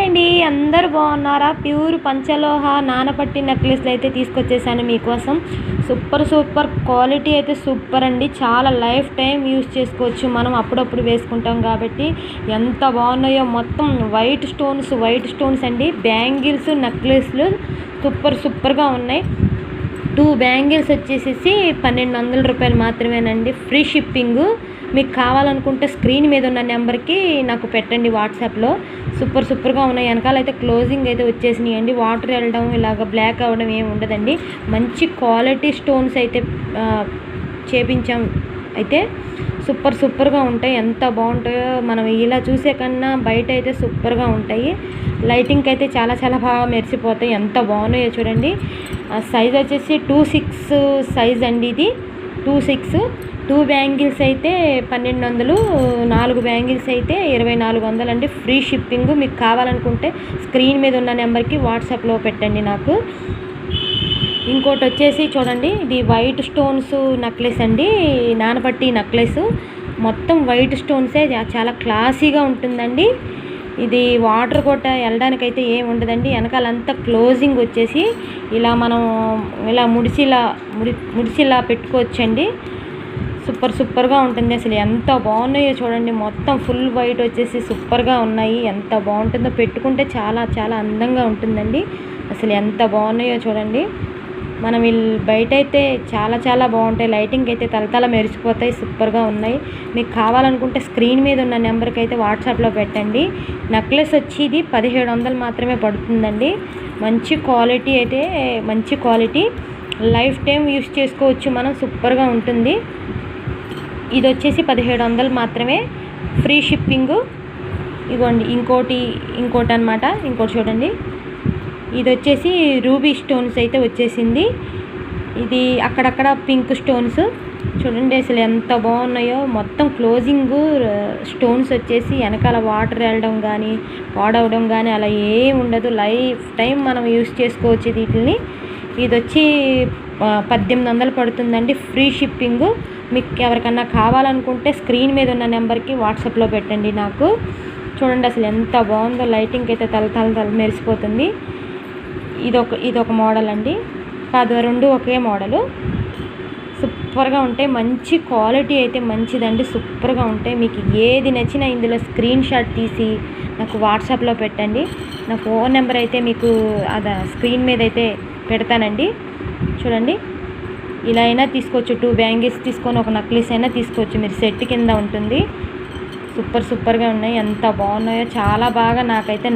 అండి, అందరూ బాగున్నారా? ప్యూర్ పంచలోహ నానపట్టి నెక్లెస్లు అయితే తీసుకొచ్చేసాను మీకోసం. సూపర్ క్వాలిటీ అయితే సూపర్ అండి. చాలా లైఫ్ టైం యూస్ చేసుకోవచ్చు. మనం అప్పుడప్పుడు వేసుకుంటాం కాబట్టి ఎంత బాగున్నాయో. మొత్తం వైట్ స్టోన్స్ అండి. బ్యాంగిల్స్ నెక్లెస్లు సూపర్గా ఉన్నాయి. 2 బ్యాంగిల్స్ వచ్చేసేసి 1200 రూపాయలు మాత్రమేనండి. Free shipping. మీకు కావాలనుకుంటే స్క్రీన్ మీద ఉన్న నెంబర్కి నాకు పెట్టండి వాట్సాప్లో. సూపర్గా ఉన్నాయి. వెనకాల అయితే క్లోజింగ్ అయితే వచ్చేసినాయి అండి. వాటర్ వెళ్ళడం ఇలాగ బ్లాక్ అవ్వడం ఏమి ఉండదండి. మంచి క్వాలిటీ స్టోన్స్ అయితే చేపించాం. అయితే సూపర్గా ఉంటాయి. ఎంత బాగుంటాయో మనం ఇలా చూసే కన్నా బయట అయితే సూపర్గా ఉంటాయి. లైటింగ్కి అయితే చాలా బాగా మెరిసిపోతాయి. ఎంత బాగున్నాయో చూడండి. సైజ్ వచ్చేసి 2/6 సైజ్ అండి. ఇది 2/6. 2 బ్యాంగిల్స్ అయితే 1200, 4 బ్యాంగిల్స్ అయితే 2400 అండి. Free shipping. మీకు కావాలనుకుంటే స్క్రీన్ మీద ఉన్న నెంబర్కి వాట్సాప్లో పెట్టండి నాకు. ఇంకోటి వచ్చేసి చూడండి, ఇది వైట్ స్టోన్స్ నెక్లెస్ అండి. నానపట్టి నెక్లెస్ మొత్తం వైట్ స్టోన్సే. చాలా క్లాసీగా ఉంటుందండి. ఇది వాటర్ కూడా వెళ్ళడానికైతే ఏమి ఉండదండి. వెనకాలంతా క్లోజింగ్ వచ్చేసి ఇలా మనం ఇలా ముడిసిలా పెట్టుకోవచ్చండి. సూపర్గా ఉంటుంది. అసలు ఎంత బాగున్నాయో చూడండి. మొత్తం ఫుల్ వైట్ వచ్చేసి సూపర్గా ఉన్నాయి. ఎంత బాగుంటుందో, పెట్టుకుంటే చాలా అందంగా ఉంటుందండి. అసలు ఎంత బాగున్నాయో చూడండి. మనం బయట అయితే చాలా బాగుంటాయి. లైటింగ్ అయితే తలతల మెరిసిపోతాయి. సూపర్గా ఉన్నాయి. మీకు కావాలనుకుంటే స్క్రీన్ మీద ఉన్న నెంబర్కి అయితే వాట్సాప్లో పెట్టండి. నెక్లెస్ వచ్చి ఇది 1700 మాత్రమే పడుతుందండి. మంచి క్వాలిటీ లైఫ్ టైం యూస్ చేసుకోవచ్చు మనం. సూపర్గా ఉంటుంది. ఇది వచ్చేసి 1700 మాత్రమే. Free shipping. ఇగోండి ఇంకోటి అనమాట. ఇంకోటి చూడండి, ఇది వచ్చేసి రూబీ స్టోన్స్ అయితే వచ్చేసింది. ఇది అక్కడక్కడ పింక్ స్టోన్స్ చూడండి. అసలు ఎంత బాగున్నాయో. మొత్తం క్లోజింగ్ స్టోన్స్ వచ్చేసి వెనకాల వాటర్ వెళ్ళడం కానీ పాడవడం కానీ అలా ఏమి ఉండదు. లైఫ్ టైం మనం యూస్ చేసుకోవచ్చు వీటిని. ఇది వచ్చి 1800 పడుతుందండి. Free shipping. మీకు ఎవరికన్నా కావాలనుకుంటే స్క్రీన్ మీద ఉన్న నెంబర్కి వాట్సాప్లో పెట్టండి నాకు. చూడండి అసలు ఎంత బాగుందో. లైటింగ్ అయితే తల మెరిసిపోతుంది. ఇదొక మోడల్ అండి. కాదు, 2 ఒకే మోడలు. సూపర్గా ఉంటాయి. మంచి క్వాలిటీ అయితే మంచిదండి. సూపర్గా ఉంటాయి. మీకు ఏది నచ్చినా ఇందులో స్క్రీన్ షాట్ తీసి నాకు వాట్సాప్లో పెట్టండి. నా ఫోన్ నెంబర్ అయితే మీకు స్క్రీన్ మీద అయితే పెడతానండి. చూడండి, ఇలా అయినా తీసుకోవచ్చు. 2 బ్యాంగిల్స్ తీసుకొని ఒక నెక్లెస్ అయినా తీసుకోవచ్చు. మీరు సెట్ కింద ఉంటుంది. సూపర్గా ఉన్నాయి. ఎంత బాగున్నాయో. చాలా బాగా నాకైతే